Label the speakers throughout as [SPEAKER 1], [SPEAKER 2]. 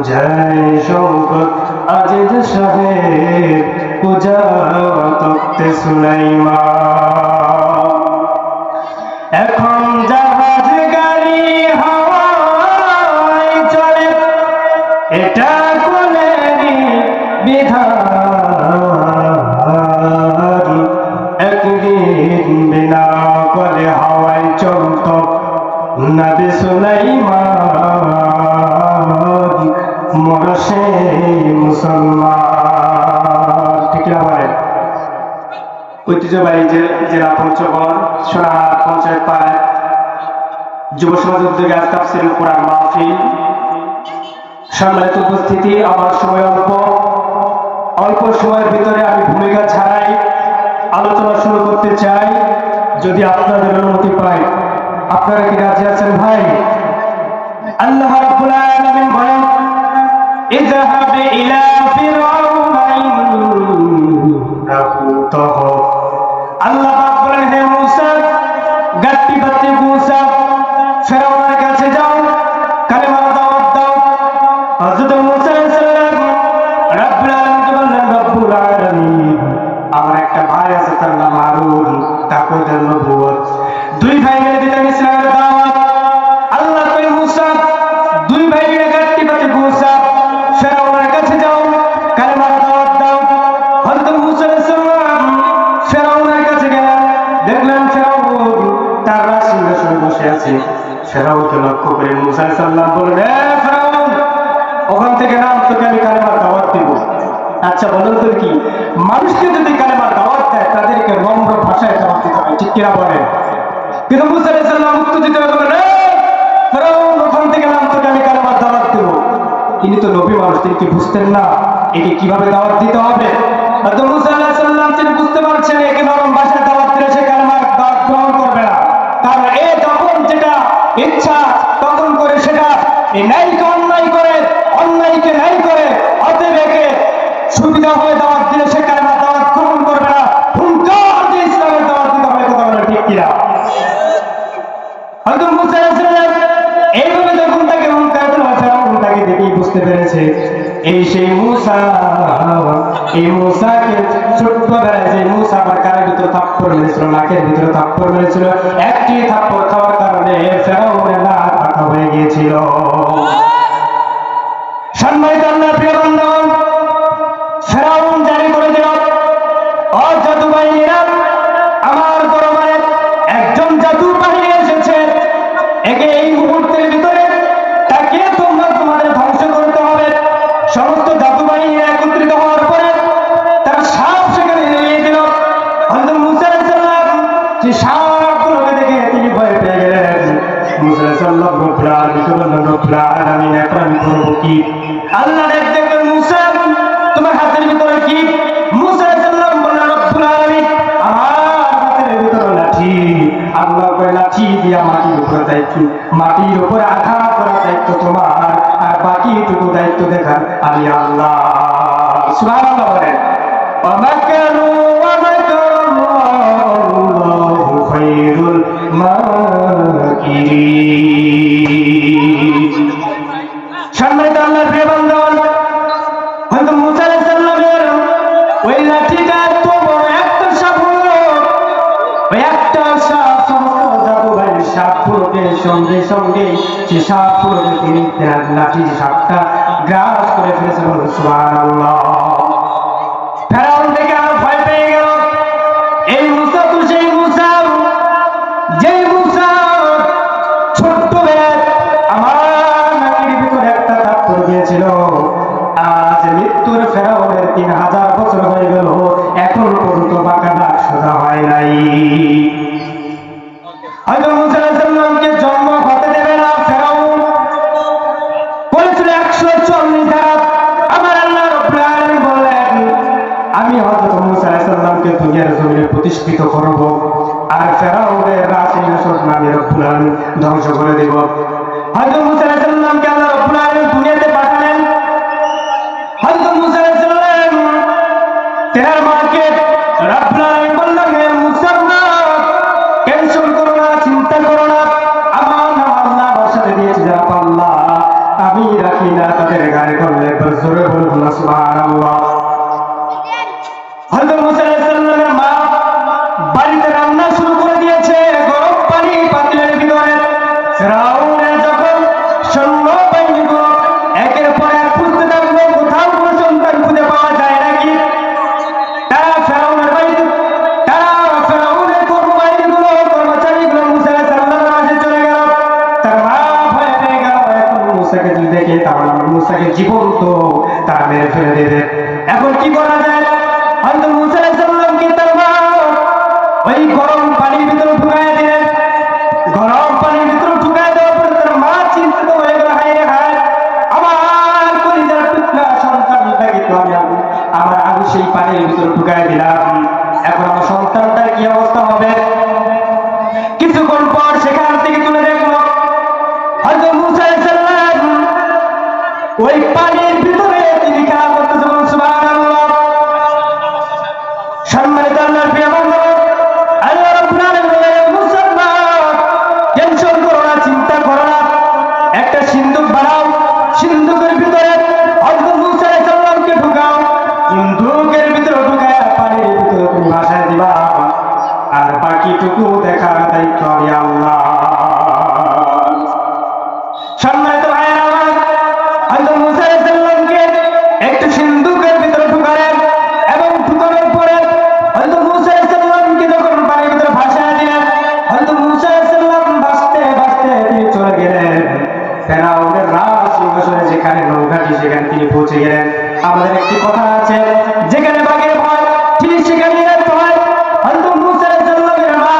[SPEAKER 1] পূজায় শওকত আজিজ সাহেব পূজা তক্তে সুলাইমান এখন জাহাজ গাড়ি হাওয়ায় চলে এটা কোনেরই বিধান একদিন বিনা করে হাওয়ায় চলত নবী সুলাইমান মরশে মুসলমান ঠিক না বলেন ঐতিহ্যবাহী জেলা পঞ্চগড় সোনাহাট পঞ্চায়েত পাড়ায় যুব সমাজ উদ্যোগে আজ তাফসীরুল কোরআন মাহফিল সম্মানিত উপস্থিতি আমার সময় অল্প সময়ের ভিতরে আমি ভূমিকা ছাড়াই আলোচনা শুরু করতে চাই যদি আপনাদের অনুমতি পাই আপনারা কি রাজি আছেন ভাই আল্লাহ রাব্বুল আলামিন বলেন ইযহাব ইলা ফিরআউনা ইন্নাহু তাগা আল্লাহ পাক বলেন হে মূসা গাট্টি বাতি মূসা ফিরআউনের কাছে যাও কালেমার দাওয়াত দাও হযরত মূসা আলাইহিস সালাম রাব্বুল আলামিনকে বললেন রব্বুল আলামিন আমার একটা ভাই আছে তার নাম হারুন তাকে দেন নবুয়ত দুই ভাই মিলে দিলেন ইসলামের দাওয়াত আল্লাহ কই মূসা দুই ভাই মিলে গাট্টি বাতি মূসা ফিরআউনের কাছে যাও কালেমার দাওয়াত দাও হযরত মূসা আলাইহিস সালাম ফিরআউনের কাছে গেলেন দেখলেন ফিরআউন তার রাজসিংহাসনে বসে আছে ফিরআউনকে লক্ষ্য করে মূসা আলাইহিস সালাম বললেন হে ফিরআউন ওখান থেকে নাম তোকে আমি কালেমার দাওয়াত দেব আচ্ছা বলুন তো কি মানুষকে যদি কালেমার দাওয়াত দেয় তাদেরকে নম্র ভাষায় দাওয়াত দিতে হয় ঠিক কিনা বলেন কিন্তু মূসা আলাইহিস সালাম উত্তর দিতে বললেন হে ফিরআউন ওখান থেকে নাম তোকে আমি কালেমার দাওয়াত দেব তিনি তো নবী মানুষ তিনি কি বুঝতেন না একে কিভাবে দাওয়াত দিতে হবে হযরত মূসা আলাইহিস সালাম তিনি বুঝতে পারছেন একে নরম ভাষায় দাওয়াত দিলে সে কালেমার দাওয়াত গ্রহণ করবে না কারণ এ যখন যেটা ইচ্ছা তখন করে সেটা এই ন্যায়কে অন্যায় করে অন্যায়কে ন্যায় করে অতএব একে সুবিধা হয়ে দাওয়াত দিলে সে কালেমার দাওয়াত গ্রহণ করবে না হুঙ্কার দিয়ে ইসলামের দাওয়াত দিতে হবে কথা বলে ঠিক কিনা হযরত মূসা আলাইহিস সালাম এইভাবে যখন তাকে হুঙ্কার দিল ফেরাউন তাকে দেখেই বুঝতে পেরেছে এই সেই মূসা এই মূসাকে ছোট্টবেলায় যে মূসা আমার কানের ভিতরে থাপ্পড় মেরেছিল নাকের ভিতরে থাপ্পড় মেরেছিল একটি থাপ্পড় খাওয়ার কারণে ফেরাউনের নাক ফাঁকা হয়ে গিয়েছিল সম্মানিত আল্লাহর প্রিয় বান্দাগণ ফেরাউন জারি করে দিল ও জাদু বাহিনীরা আমার দরবারে একজন জাদু বাহিনী এসেছে একে এই মুহূর্তের ভিতরে তাকে তোমরা তোমাদের ধ্বংস করতে হবে সমস্ত জাদু বাহিনী একত্রিত হওয়ার পরে তারা সাপ সেখানে নিয়ে দিল হযরত মূসা আলাইহিস সালাম যে সাপগুলোকে দেখে তিনি ভয় পেয়ে গেলেন মূসা আলাইহিস সালাম রব্বুল আলামিনকে বললেন রব্বুল আলামিন এখন আমি করবো কি আল্লাহ দেখবেন মূসা তোমার হাতের ভিতরে কি মূসা আলাইহিস সালাম বললেন রব্বুল আলামিন আমার হাতের ভিতরে লাঠি আল্লাহ কয় লাঠি দিয়া মাটির উপরে দায়িত্ব মাটির উপরে আঘাত করার দায়িত্ব তোমার আর বাকিটুকু দায়িত্ব দেখার আমি আল্লাহ সুবহানাল্লাহ বলেন ওয়ামাকারু ওয়ামাকারুল্লাহু খায়রুল মাকিরিন সম্মানিত আল্লাহর প্রিয় বান্দাগণ হযরত মূসা আলাইহিস সালামের ওই লাঠিটা তো বড় একটা সাপ হলো ওই একটা সাপ সমস্ত জাদুবাহিনীর সাপগুলোকে সঙ্গে সঙ্গে সে সাপগুলোকে তিনি তার লাঠি সাপটা গ্রাস করে ফেলেছে বলুন সুবহানাল্লাহ ফেরাউন থেকে আর ভয় পেয়ে গেল এই মূসা তো সেই মূসা যেই মূসা ছোট্টবেলায় আমার নাকের ভিতরে একটা থাপ্পড় দিয়েছিল আজ মৃত্যুর ফেরাউনের 3000 বছর হয়ে গেল এখন পর্যন্ত বাঁকা দাগ সোজা হয় নাই হযরত মূসা আলাইহিস সালামকে জন্ম হতে দেবে না ফেরাউন বলেছিল 140 ধারা আমার আল্লাহ রাব্বুল আলামিন বললেন আমি হযরত মূসা আলাইহিস সালামকে দুনিয়ার জমিনে প্রতিষ্ঠিত করব আর ফেরাউনের রাজসিংহাসন আমি রব্বুল আলামিন ধ্বংস করে দেব হযরত মূসা আলাইহিস সালামকে আল্লাহ রাব্বুল আলামিন দুনিয়াতে পাঠালেন হযরত মূসা আলাইহিস সালাম তেনার মাকে রাব্বুল আলামিন বললেন হে মূসা টেনশন করো না চিন্তা করো না আমার নাম আল্লাহ বসাতে দিয়েছে যারা আল্লাহ আমি রাখি না তাদের গায়ে করলে জোরে বলুন না সুবহানাল্লাহ। হযরত মুসা আলাইহিস সালামের মা বাড়িতে রান্না শুরু করে দিয়েছে গরম পানি পাতিলের ভিতরে। ফেরাউনের যখন সৈন্যবাহিনীগুলো একের পর এক খুঁজতে থাকলো কোথাও কোনো সন্তান খুঁজে পাওয়া যায় নাকি, তারা ফেরাউনের বাড়িতে ফেরাউনের কর্মচারীগুলো মুসা আলাইহিস সালামের মাঝে চলে গেল। তার মা ভয় পেয়ে গেল, এখন মুসাকে যদি দেখে তাহলে মুসাকে জীবন্ত তারা মেরে ফেলে দেবে। এখন কি করা যায়? হযরত মুসা আলাইহিস সালামকে তার মা ওই গরম পানির ভিতরে ঢুকায় দিলেন। গরম পানির ভিতরে ঢুকায় দেওয়ার পরে তার মা চিন্তিত হয়ে গেল, হায় রে হায়, আমার কলিজার টুকরা সন্তানটাকে তো আমার আগে সেই পানির ভিতরে ঢুকায় দিলাম, এখন আমার সন্তানটার কি অবস্থা হবে? কিছুক্ষণ পর সেখান থেকে তুলে দেখলো হযরত মুসা আলাইহিস সালাম ওই পানির ভিতরে তিনি খেলা করতেছে। সুবহানাল্লাহ। সম্মানিত আল্লাহর প্রিয় বান্দা, আল্লাহ রাব্বুল আলামিন মুসলমান টেনশন করো না, চিন্তা করো না, একটা সিন্দুক বানাও, সিন্দুকের ভিতরে হযরত মুসা আলাইহিস সালামকে ঢুকাও, সিন্দুকের ভিতরে ঢুকায় পানির ভিতরে তুমি ভাসায় দিবা, আর বাকিটুকু দেখার দায়িত্ব আমি আল্লাহ। সম্মানিত ভাইয়েরা আমার, হযরত মুসা আলাইহিস সালামকে একটু সিন্দুকের ভিতরে ঢুকালেন এবং ঢুকানোর পরে হযরত মুসা আলাইহিস সালামকে যখন পানির ভিতরে ভাসায় দিলেন, হযরত মুসা আলাইহিস সালাম ভাসতে ভাসতে তিনি চলে গেলেন ফেরাউনের রাজসিংহাসনে, যেখানে নৌকাটি সেখানে তিনি পৌঁছে গেলেন। আমাদের একটি কথা আছে, যেখানে বাঘের ভয় ঠিক সেখানে রাখতে হয়। হযরত মুসা আলাইহিস সালামের মা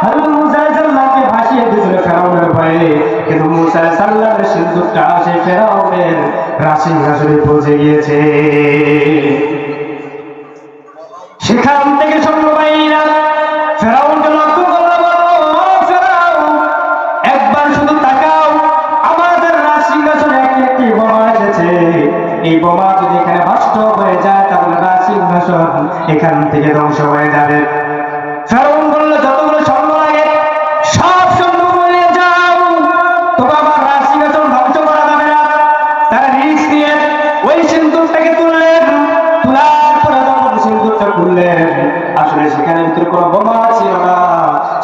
[SPEAKER 1] হযরত মুসা আলাইহিস সালামকে ভাসিয়ে দিয়েছিল ফেরাউনের ভয়ে, কিন্তু মুসা আলাইহিস সালামের সিন্দুকটা সেই ফেরাউনের রাজসিংহাসনে পৌঁছে গিয়েছে। সেখান থেকে সৈন্যবাহিনীরা ফেরাউনকে লক্ষ্য করলো, বলল, ফেরাউন, একবার শুধু তাকাও, আমাদের রাজসিংহাসনে একটি বোমা এসেছে, এই বোমা যদি এখানে নষ্ট হয়ে যায় তাহলে রাজসিংহাসন এখান থেকে ধ্বংস হয়ে যাবে। ফেরাউন বলল, যতগুলো সৈন্য লাগে সব সৈন্য নিয়ে যাও, তবে আমার রাজসিংহাসন ধ্বংস করা যাবে না। তারা রিস্ক নিয়ে ওই সিন্দুকটাকে তুললেন, তোলার পরে যখন সিন্দুকটা খুললেন আসলে সেখানে ভিতরে কোনো বোমা ছিল না,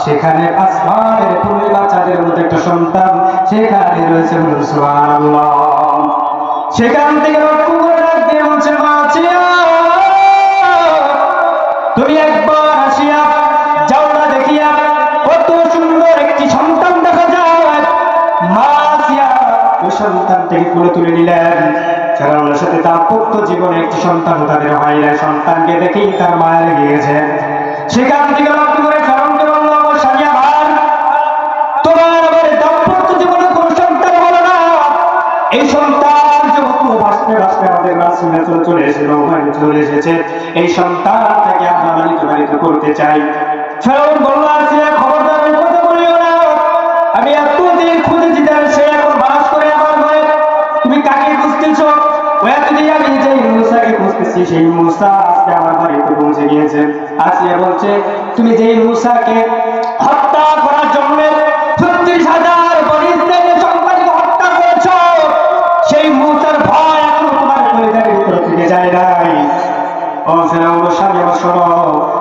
[SPEAKER 1] সেখানে আসমানের পূর্ণিমা চাঁদের মতো একটা সন্তান সেখানে রয়েছে। সুবহানাল্লাহ। সেখান থেকে লক্ষ্য করে ডাক দিয়ে বলছে, মাছিয়া, তুমি একবার আসিয়া যাও না দেখিয়া, কত সুন্দর একটি সন্তান দেখা যায়। মাছিয়া ওই সন্তানটাকে কোলে তুলে নিলেন। ফেরাউনের সাথে দাম্পত্য জীবনে একটি সন্তান তাদের হয় না, সন্তানকে দেখেই তার মায়া লেগে গেছে। সেখান থেকে লক্ষ্য করে ফেরাউনকে বলল, স্বামী আমার, তোমার আবার দাম্পত্য জীবনে কোন সন্তান হলো না, এই সন্তান যখন ভাসতে ভাসতে আমাদের রাজসিংহাসনে চলে এসেছে, এই সন্তানটাকে আমরা লালিত করতে চাই। ফেরাউন বলল, আসিয়া খবরদার কথা বলিও না, আমি এতদিন খুঁজেছি তার সে এখন বাস করে আমার ঘরে, তুমি কাকে খুঁজতেছো? এতদিন আমি যেই মুসাকে খুঁজতেছি সেই মুসা আজকে আমার বাড়িতে পৌঁছে গিয়েছে। আসিয়া বলছে, তুমি যেই মুসাকে হত্যা করার জন্য 36,000 বনি ইসরাইলের সন্তানকে হত্যা করেছ, সেই মুসার ভয় এখনো তোমার কলিজার ভিতর থেকে যায় নাই। ও ফেরাউন, স্বামী আমার শোনো,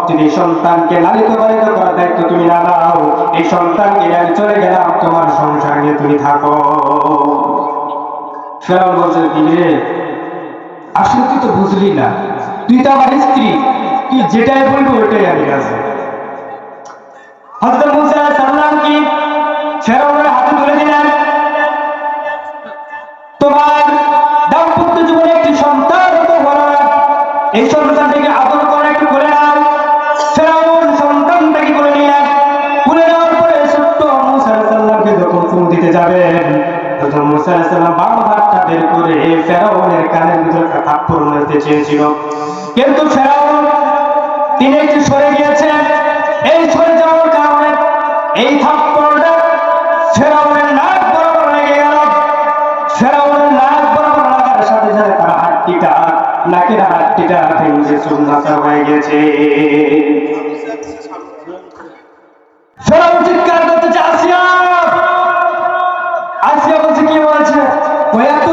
[SPEAKER 1] যদি সন্তানকে লালিত পালিত করার দায়িত্ব তুমি না নাও, এই সন্তানকে আমি চলে গেলাম, তোমার সংসার নিয়ে তুমি থাকো। ফেরাউন বলছে, কি রে, আসলে তুই তো বুঝলি না, তুই তো আমার স্ত্রী, তুই যেটাই বলবি ওইটাই আমি আছে। হযরত মুসা আলাইহিস সালাম কি ফেরাউনের হাতে তুলে দিলেন, তোমার দাম্পত্য জীবনে একটি সন্তান হতে বলা, এই সন্তানটাকে আদর করে একটু করে নাও। ফেরাউন সন্তানটাকে করে নিলেন, করে নেওয়ার পরে ছোট্ট মুসা আলাইহিস সালামকে যখন চুমু দিতে যাবেন, তখন মুসা আলাইহিস সালাম বাম হাতটা বের করে ফেরাউনের কানের ভিতরে থাপ্পড় মারতে চেয়েছিল, কিন্তু ফেরাউন তিনি একটু সরে গিয়েছেন। এই সরে যাওয়ার কারণে এই থাপ্পড়টা ফেরাউনের নাক বরাবর লেগে গেল। ফেরাউনের নাক বরাবর লাগার সাথে সাথে তার হাড্ডিটা, নাকের হাড্ডিটা ভেঙে চুরমাচার হয়ে গেছে। ফেরাউন চিৎকার করতেছে, আসিয়া, আসিয়া বলছে, কি বলছে? ও এত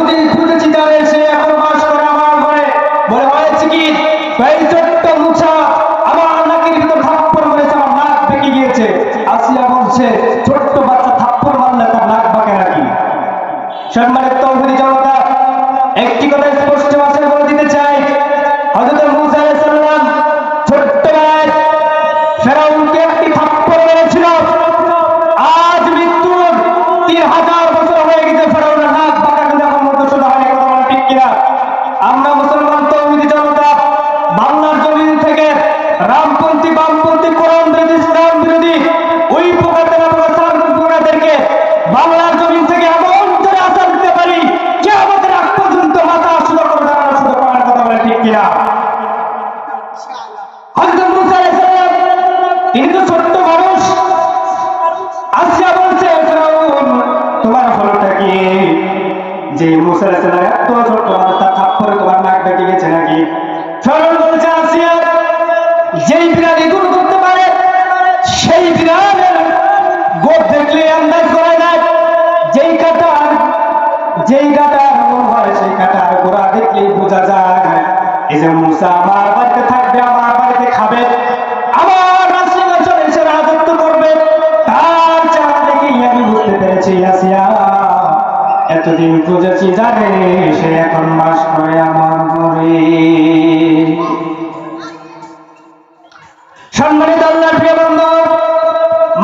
[SPEAKER 1] সম্মানিত তৌহিদি জনতা, একটি কথা স্পষ্ট ভাষায় বলে দিতে চাই, হযরত মূসা আলাইহিস সালাম ছোট্ট ভাই ফেরাউনকে একটি থাপ্পড় মেরেছিল। আজ মৃত্যুর 3000 বছর হয়ে গেছে, ফেরাউনের নাক বাঁকা কিন্তু এখন মধ্যে শোনা হয়, কথা বলা ঠিক কিনা? আমরা মুসলমান তৌহিদি জনতা বাংলার জমিন থেকে রামপন্থী, বামপন্থী, কোরআন বিরোধী, ইসলাম বিরোধী ওই প্রকারদেরকে বাংলার জমিন থেকে এমন করে আসার দিতে পারি যে আমাদের আগ পর্যন্ত মাথা সুদা করে দাঁড়ানো শুধু করার, কথা বলে ঠিক কিনা? হযরত মূসা আলাইহিস সালাম তিনি তো ছোট্ট মানুষ। আসিয়া বলছে, ফেরাউন তোমার ফলটা কি? যে মূসা আলাইহিস সালাম এত ছোট্ট মানুষ, তার থাপ্পড়ে তোমার নাক বেঁকে গেছে নাকি? ফেরাউন বলছে, আসিয়া যেই বিড়াল ইঁদুর করতে পারে সেই বিড়ালের গোপ দেখলে আন্দাজ করা যায়, যেই কাটার মন হয় সেই কাটার গোড়া দেখলেই বোঝা যায়। এই যে মূসা আমার বাড়িতে থাকবে, আমার বাড়িতে খাবে, আমার রাষ্ট্রীয় এসে রাজত্ব করবে, তার চাল দেখেই আমি বুঝতে পেরেছি আসিয়া এতদিন খুঁজেছি জানে সে এখন বাস করে আমার ঘরে। সম্মানিত আল্লাহর প্রিয় বান্দা,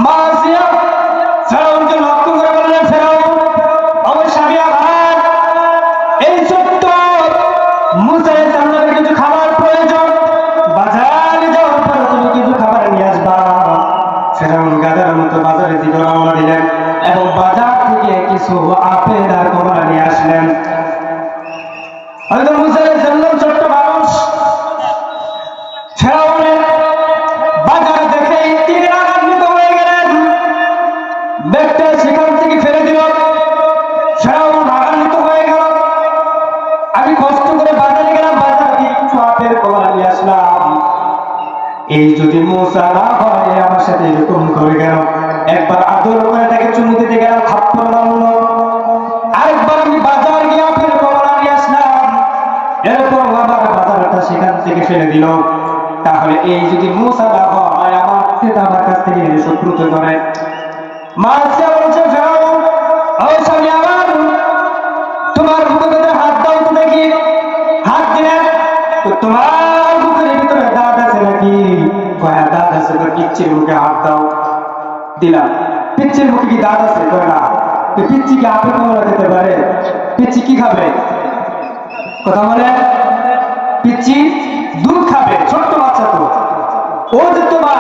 [SPEAKER 1] মা আসিয়া ফেরাউনকে লক্ষ্য করে বললেন, ফেরাউন অবশ্যই আমার এই ছোট্ট মূসা আলাইহিস সালামের কিছু খাবার প্রয়োজন, বাজারে যাওয়ার পর তুমি কিছু খাবার নিয়ে আসবা। ফেরাউন গাধার মতো বাজারের দিকে রওনা দিলেন এবং বাজার থেকে কিছু আপেল আর কমলা নিয়ে আসলেন। হযরত মূসা আলাইহিস সালাম ছোট্ট মানুষ, ফেরাউনের বাজার দেখে তিনি রাগান্বিত হয়ে গেলেন, ব্যাগটা সেখান থেকে ফেলে দিল। ফেরাউন রাগান্বিত হয়ে গেল, আমি কষ্ট করে বাজারে গেলাম, বাজার থেকে কিছু আপেল কমলা নিয়ে আসলাম, এই যদি মূসা না হয় আমার সাথে এরকম করে গেল। একবার আদর করে তাকে চুমু দিতে গেলাম, থাপ্পড় মারলো। আরেকবার আমি বাজার গিয়ে আপেল কমলা নিয়ে আসলাম, এরপর আবার বাজারটা সেখান থেকে ফেলে দিল। তাহলে এই যদি মূসা না হয় আমার আমার কাছ থেকে শত্রুত করে। মাসিয়া বলছে, ফেরাউন ও স্বামী আমার, তোমার বুকের হাত দাও তো দেখি। হাত দিলেন, তো তোমার বুকের ভিতরে দাঁত আছে নাকি? কয়া দাঁত আছে, তো পিচ্ছির মুখে হাত দাও। দিলাম, পিচ্ছির মুখে কি দাঁত আছে? কয় না। তো পিচ্ছি কি আপেল কমলা খেতে পারে? পিচ্ছি কি খাবে? কথা বলে, পিচ্ছি দুধ খাবে, ছোট্ট বাচ্চা তো। ও যে তোমার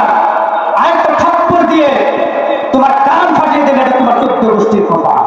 [SPEAKER 1] আরেকটা থাপ্পড় দিয়ে তোমার কান ফাটিয়ে দেবে, এটা তোমার 14 গোষ্ঠীর কপাল।